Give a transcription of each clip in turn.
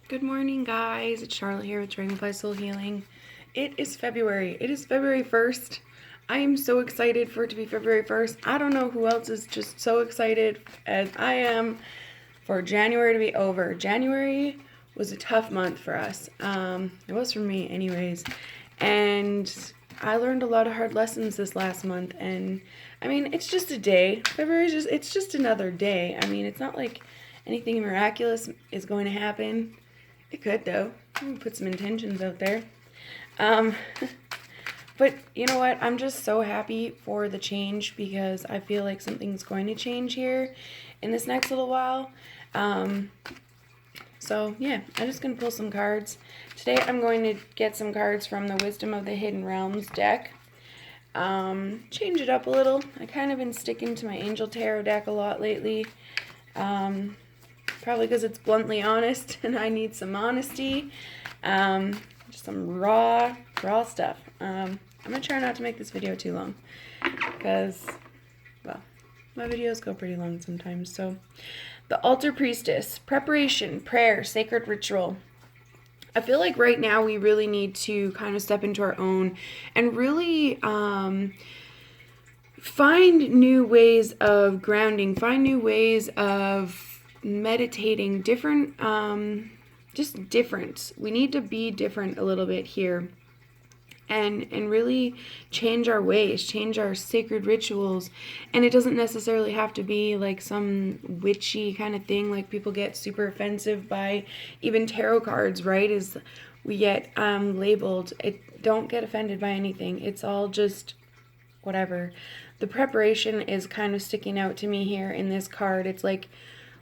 Good morning, guys. It's Charlotte here with Dragonfly Soul Healing. It is February. It is February 1st. I am so excited for it to be February 1st. I don't know who else is just so excited as I am for January to be over. January was a tough month for us. It was for me anyways. And I learned a lot of hard lessons this last month. And I mean, it's just a day. February is it's just another day. I mean, it's not like anything miraculous is going to happen. It could, though. Put some intentions out there. But you know what? I'm just so happy for the change because I feel like something's going to change here in this next little while. So yeah, I'm just going to pull some cards. Today I'm going to get some cards from the Wisdom of the Hidden Realms deck. Change it up a little. I kind of been sticking to my Angel Tarot deck a lot lately. Probably because it's bluntly honest and I need some honesty. Just some raw stuff. I'm going to try not to make this video too long because, well, my videos go pretty long sometimes. So, the Altar Priestess, preparation, prayer, sacred ritual. I feel like right now we really need to kind of step into our own and really find new ways of grounding, find new ways of meditating, different, just different. We need to be different a little bit here and really change our ways, change our sacred rituals. And it doesn't necessarily have to be like some witchy kind of thing, like people get super offensive by even tarot cards, right? Is we get labeled. Don't get offended by anything. It's all just whatever. The preparation is kind of sticking out to me here in this card. It's like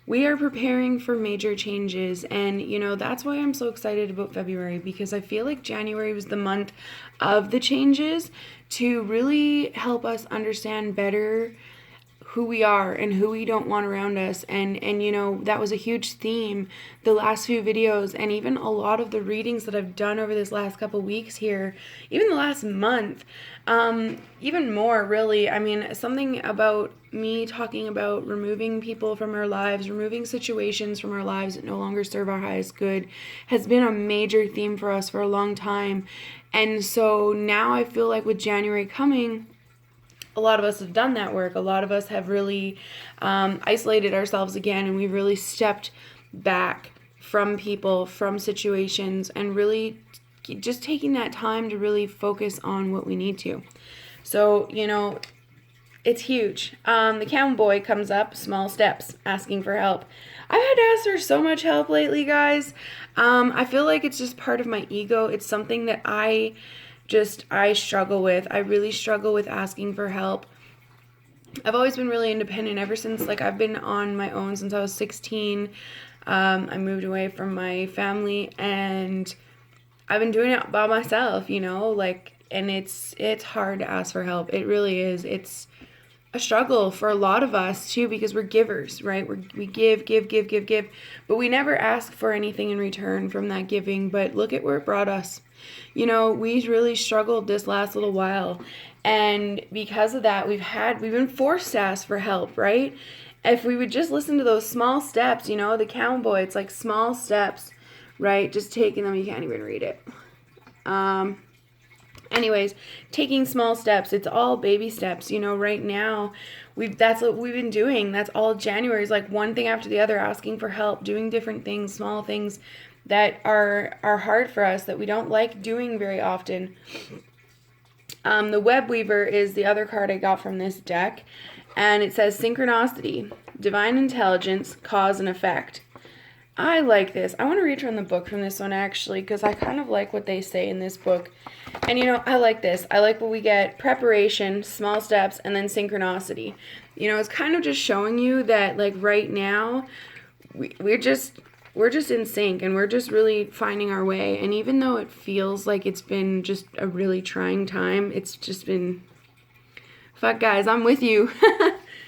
we are preparing for major changes, and you know, that's why I'm so excited about February, because I feel like January was the month of the changes to really help us understand better who we are and who we don't want around us. And you know, that was a huge theme the last few videos, and even a lot of the readings that I've done over this last couple weeks here, even the last month, even more really. I mean, something about me talking about removing people from our lives, removing situations from our lives that no longer serve our highest good has been a major theme for us for a long time. And so now I feel like with January coming, a lot of us have done that work. A lot of us have really isolated ourselves again, and we've really stepped back from people, from situations, and really just taking that time to really focus on what we need to. So, you know, it's huge. The cowboy comes up, small steps, asking for help. I've had to ask for so much help lately, guys. I feel like it's just part of my ego. It's something that I struggle with. I really struggle with asking for help. I've always been really independent ever since, like, I've been on my own since I was 16. I moved away from my family, and I've been doing it by myself, you know, like, and it's hard to ask for help. It really is. It's a struggle for a lot of us too, because we're givers, right? We give, but we never ask for anything in return from that giving. But look at where it brought us. You know, we really struggled this last little while, and because of that, we've been forced to ask for help, right? If we would just listen to those small steps, you know, the cowboy, it's like small steps, right? Just taking them. You can't even read it. Anyways, taking small steps. It's all baby steps. You know, right now, that's what we've been doing. That's all January is, like one thing after the other, asking for help, doing different things, small things that are hard for us, that we don't like doing very often. The Web Weaver is the other card I got from this deck, and it says synchronicity, divine intelligence, cause and effect. I like this. I want to read from the book from this one, actually, because I kind of like what they say in this book. And, you know, I like this. I like what we get: preparation, small steps, and then synchronicity. You know, it's kind of just showing you that, like, right now, we're just in sync, and we're just really finding our way. And even though it feels like it's been just a really trying time, it's just been, fuck, guys, I'm with you.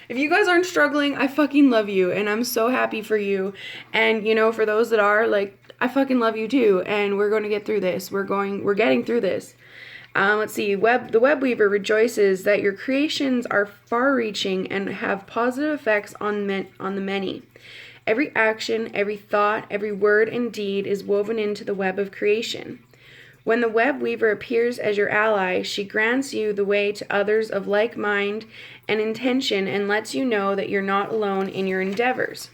If you guys aren't struggling, I fucking love you, and I'm so happy for you. And, you know, for those that are, like, I fucking love you too, and we're going to get through this. We're getting through this. Let's see. The Web Weaver rejoices that your creations are far-reaching and have positive effects on the many. Every action, every thought, every word and deed is woven into the web of creation. When the web weaver appears as your ally, she grants you the way to others of like mind and intention and lets you know that you're not alone in your endeavors.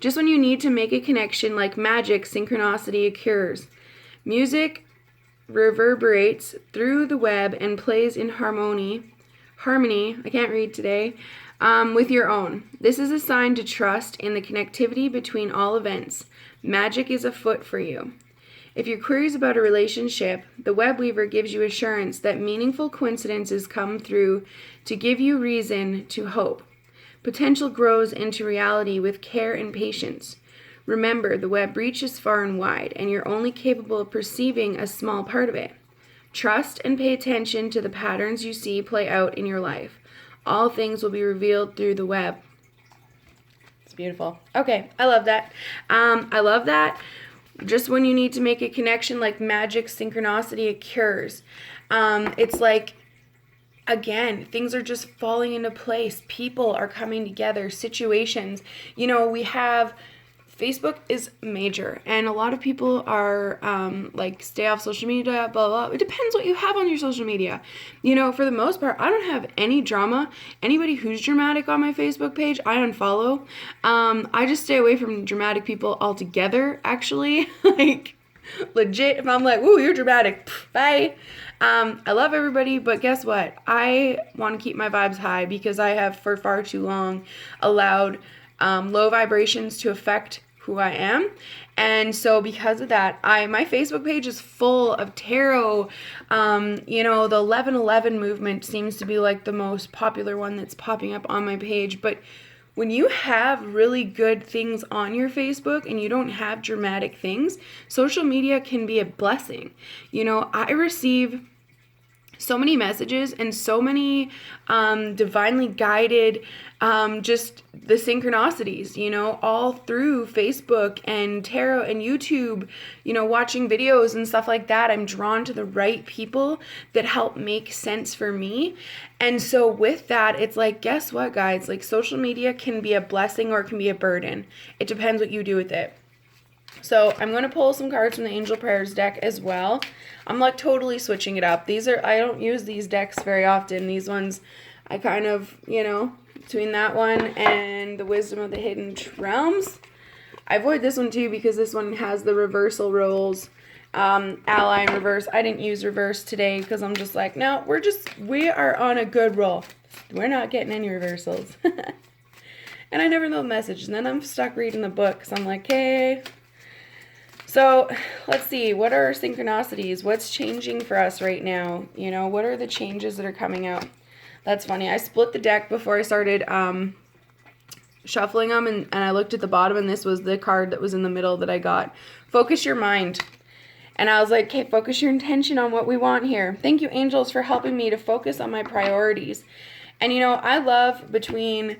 Just when you need to make a connection, like magic, synchronicity occurs. Music reverberates through the web and plays in harmony, I can't read today, with your own. This is a sign to trust in the connectivity between all events. Magic is afoot for you. If your queries about a relationship, the web weaver gives you assurance that meaningful coincidences come through to give you reason to hope. Potential grows into reality with care and patience. Remember, the web reaches far and wide, and you're only capable of perceiving a small part of it. Trust and pay attention to the patterns you see play out in your life. All things will be revealed through the web. It's beautiful. Okay, I love that. I love that. Just when you need to make a connection, like magic, synchronicity occurs. It's like, again, things are just falling into place. People are coming together, situations. You know, we have, Facebook is major, and a lot of people are like, stay off social media, blah, blah. It depends what you have on your social media. You know, for the most part, I don't have any drama. Anybody who's dramatic on my Facebook page, I unfollow. I just stay away from dramatic people altogether, actually. Like, legit, if I'm like, ooh, you're dramatic, bye. I love everybody, but guess what? I want to keep my vibes high because I have for far too long allowed low vibrations to affect who I am. And so because of that, my Facebook page is full of tarot. You know, the 1111 movement seems to be like the most popular one that's popping up on my page. But when you have really good things on your Facebook and you don't have dramatic things, social media can be a blessing. You know, I receive so many messages and so many divinely guided, just the synchronicities, you know, all through Facebook and tarot and YouTube, you know, watching videos and stuff like that. I'm drawn to the right people that help make sense for me. And so with that, it's like, guess what, guys? Like, social media can be a blessing or it can be a burden. It depends what you do with it. So I'm going to pull some cards from the Angel Prayers deck as well. I'm like totally switching it up. I don't use these decks very often. These ones, I kind of, you know, between that one and the Wisdom of the Hidden Realms. I avoid this one too because this one has the reversal rolls, ally and reverse. I didn't use reverse today because I'm just like, no, we are on a good roll. We're not getting any reversals. And I never know the message. And then I'm stuck reading the book because I'm like, hey. So let's see, what are our synchronicities? What's changing for us right now? You know, what are the changes that are coming out? That's funny. I split the deck before I started shuffling them, and I looked at the bottom, and this was the card that was in the middle that I got. Focus your mind. And I was like, okay, focus your intention on what we want here. Thank you, angels, for helping me to focus on my priorities. And, you know, I love between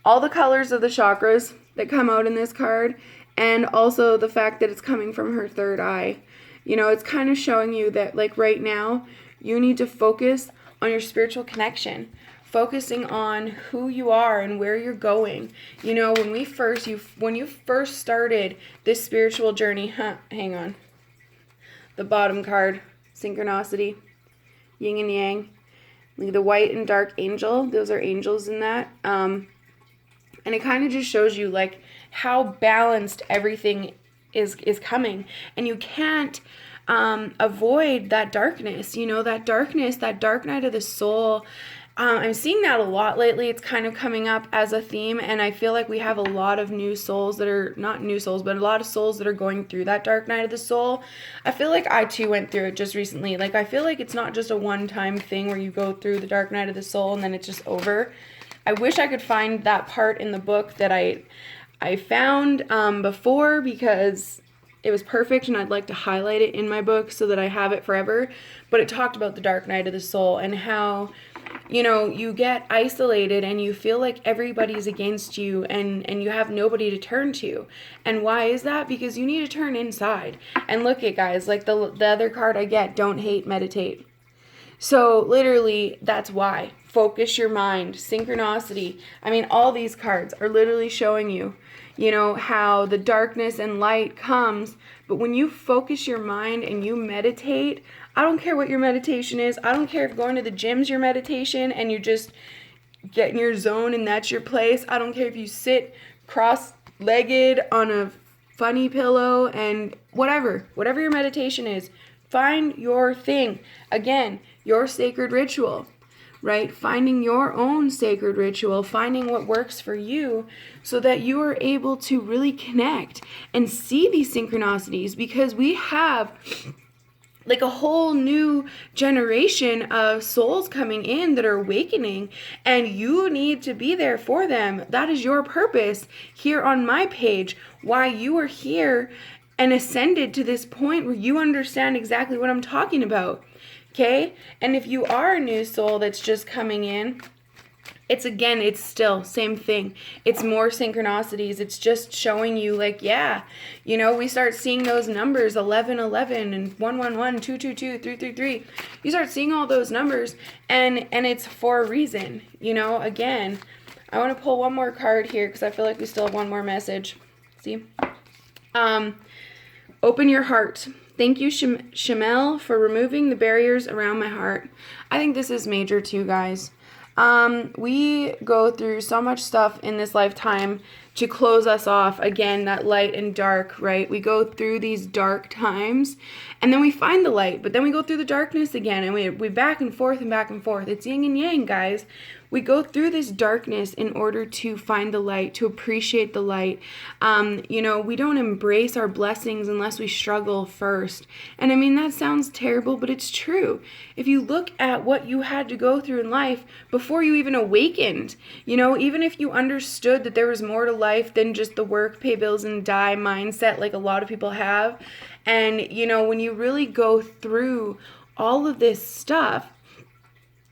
all the colors of the chakras that come out in this card, and also the fact that it's coming from her third eye. You know, it's kind of showing you that, like, right now, you need to focus on your spiritual connection, focusing on who you are and where you're going. You know, when you first started this spiritual journey, hang on. The bottom card, synchronicity, yin and yang. Look at the white and dark angel. Those are angels in that. And it kind of just shows you, like, how balanced everything is coming. And you can't avoid that darkness, you know, that darkness, that dark night of the soul. I'm seeing that a lot lately. It's kind of coming up as a theme, and I feel like we have a lot of new souls that are, not new souls, but a lot of souls that are going through that dark night of the soul. I feel like I too went through it just recently. Like, I feel like it's not just a one-time thing where you go through the dark night of the soul and then it's just over. I wish I could find that part in the book that I found before, because it was perfect and I'd like to highlight it in my book so that I have it forever. But it talked about the dark night of the soul and how, you know, you get isolated and you feel like everybody's against you and you have nobody to turn to. And why is that? Because you need to turn inside. And look at, guys, like the other card I get, don't hate, meditate. So literally, that's why. Focus your mind, synchronicity. I mean, all these cards are literally showing you, how the darkness and light comes. But when you focus your mind and you meditate, I don't care what your meditation is. I don't care if going to the gym's your meditation and you just get in your zone and that's your place. I don't care if you sit cross-legged on a funny pillow and whatever your meditation is. Find your thing. Again, your sacred ritual, right? Finding your own sacred ritual, finding what works for you so that you are able to really connect and see these synchronicities, because we have like a whole new generation of souls coming in that are awakening, and you need to be there for them. That is your purpose here on my page, why you are here and ascended to this point where you understand exactly what I'm talking about. Okay? And if you are a new soul that's just coming in, it's still same thing. It's more synchronicities. It's just showing you like, we start seeing those numbers 1111 and 111, 222, 333. You start seeing all those numbers and it's for a reason. Again, I want to pull one more card here because I feel like we still have one more message. See? Open your heart. Thank you, Shamel, for removing the barriers around my heart. I think this is major too, guys. We go through so much stuff in this lifetime to close us off. Again, that light and dark, right? We go through these dark times and then we find the light, but then we go through the darkness again and we back and forth and back and forth. It's yin and yang, guys. We go through this darkness in order to find the light, to appreciate the light. We don't embrace our blessings unless we struggle first. And I mean, that sounds terrible, but it's true. If you look at what you had to go through in life before you even awakened, even if you understood that there was more to life than just the work, pay bills, and die mindset like a lot of people have. And, when you really go through all of this stuff,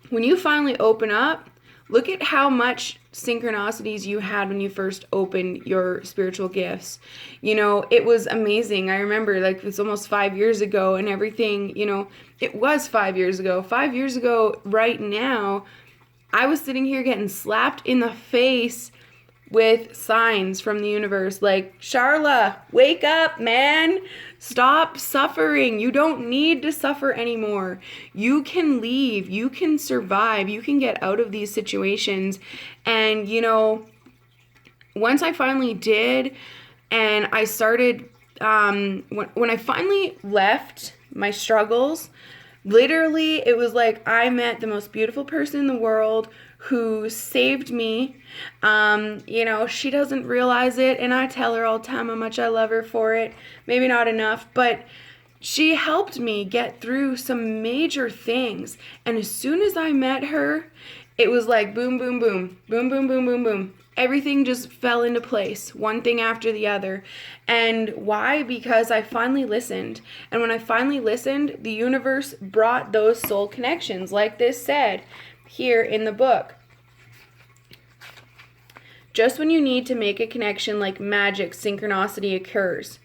when you finally open up, look at how much synchronicities you had when you first opened your spiritual gifts. It was amazing. I remember like it's almost 5 years ago and everything, it was 5 years ago. 5 years ago right now, I was sitting here getting slapped in the face with signs from the universe like, Charla, wake up, man. Stop suffering. You don't need to suffer anymore. You can leave. You can survive. You can get out of these situations. And, once I finally did, and I started, when I finally left my struggles, literally, it was like I met the most beautiful person in the world who saved me. She doesn't realize it, and I tell her all the time how much I love her for it. Maybe not enough, but she helped me get through some major things. And as soon as I met her, it was like boom, boom, boom, boom, boom, boom, boom, boom. Everything just fell into place, one thing after the other. And why? Because I finally listened. And when I finally listened, the universe brought those soul connections, like this said here in the book. Just when you need to make a connection, like magic, synchronicity occurs.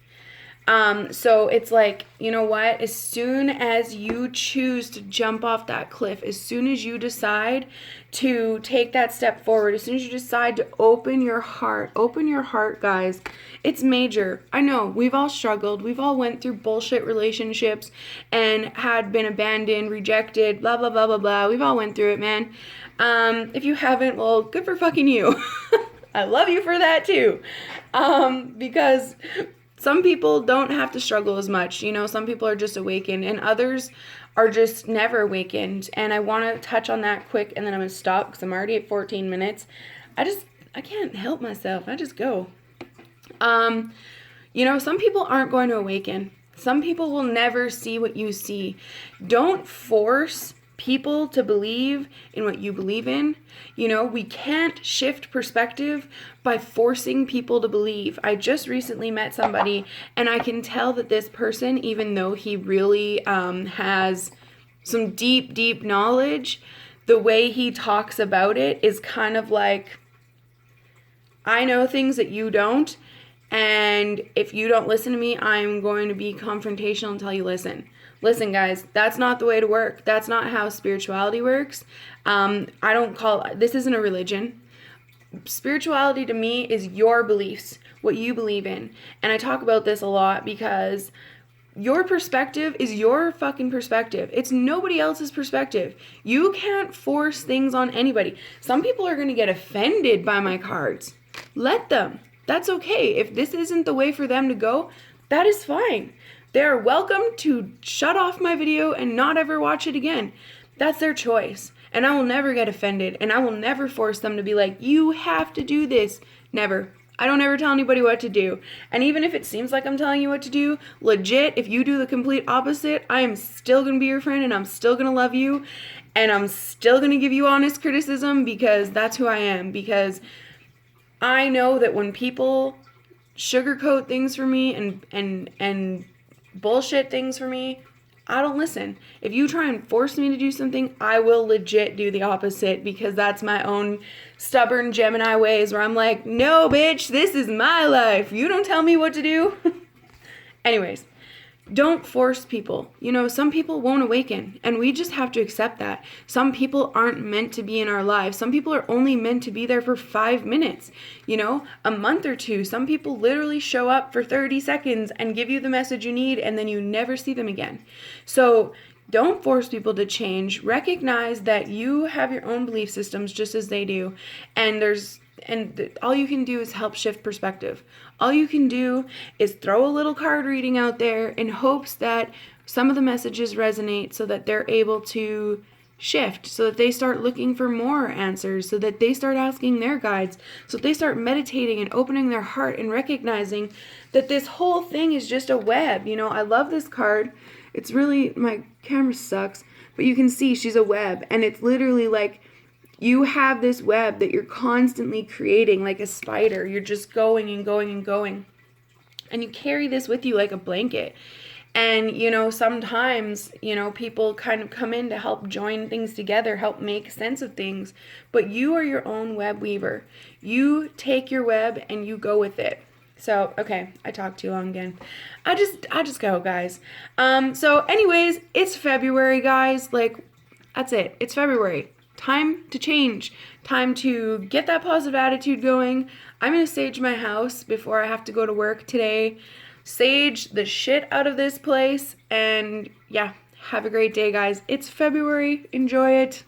So it's like, you know what? As soon as you choose to jump off that cliff, as soon as you decide to take that step forward, as soon as you decide to open your heart, guys, it's major. I know we've all struggled. We've all went through bullshit relationships and had been abandoned, rejected, blah, blah, blah, blah, blah. We've all went through it, man. If you haven't, well, good for fucking you. I love you for that too. Because some people don't have to struggle as much. Some people are just awakened and others are just never awakened. And I want to touch on that quick and then I'm going to stop because I'm already at 14 minutes. I can't help myself. I just go. Some people aren't going to awaken. Some people will never see what you see. Don't force people to believe in what you believe in. We can't shift perspective by forcing people to believe. I just recently met somebody and I can tell that this person, even though he really has some deep, deep knowledge, the way he talks about it is kind of like, I know things that you don't. And if you don't listen to me, I'm going to be confrontational until you listen. Listen, guys, that's not the way to work. That's not how spirituality works. This isn't a religion. Spirituality to me is your beliefs, what you believe in. And I talk about this a lot because your perspective is your fucking perspective. It's nobody else's perspective. You can't force things on anybody. Some people are going to get offended by my cards. Let them. That's okay. If this isn't the way for them to go, that is fine. They're welcome to shut off my video and not ever watch it again. That's their choice. And I will never get offended. And I will never force them to be like, you have to do this. Never. I don't ever tell anybody what to do. And even if it seems like I'm telling you what to do, legit, if you do the complete opposite, I am still going to be your friend and I'm still going to love you. And I'm still going to give you honest criticism because that's who I am. Because I know that when people sugarcoat things for me and bullshit things for me, I don't listen. If you try and force me to do something, I will legit do the opposite because that's my own stubborn Gemini ways where I'm like, no, bitch, this is my life. You don't tell me what to do. Anyways, don't force people. You know, some people won't awaken, and we just have to accept that. Some people aren't meant to be in our lives. Some people are only meant to be there for 5 minutes, you know, a month or two. Some people literally show up for 30 seconds and give you the message you need, and then you never see them again. So don't force people to change. Recognize that you have your own belief systems just as they do, and all you can do is help shift perspective. All you can do is throw a little card reading out there in hopes that some of the messages resonate so that they're able to shift, so that they start looking for more answers, so that they start asking their guides, so that they start meditating and opening their heart and recognizing that this whole thing is just a web. You know, I love this card. It's really, my camera sucks, but you can see she's a web, and it's literally like, you have this web that you're constantly creating like a spider. You're just going and going and going. And you carry this with you like a blanket. And, you know, sometimes, you know, people kind of come in to help join things together, help make sense of things. But you are your own web weaver. You take your web and you go with it. So, okay, I talked too long again. I just go, guys. So anyways, it's February, guys. Like, that's it. It's February. Time to change. Time to get that positive attitude going. I'm going to sage my house before I have to go to work today. Sage the shit out of this place. And yeah, have a great day, guys. It's February. Enjoy it.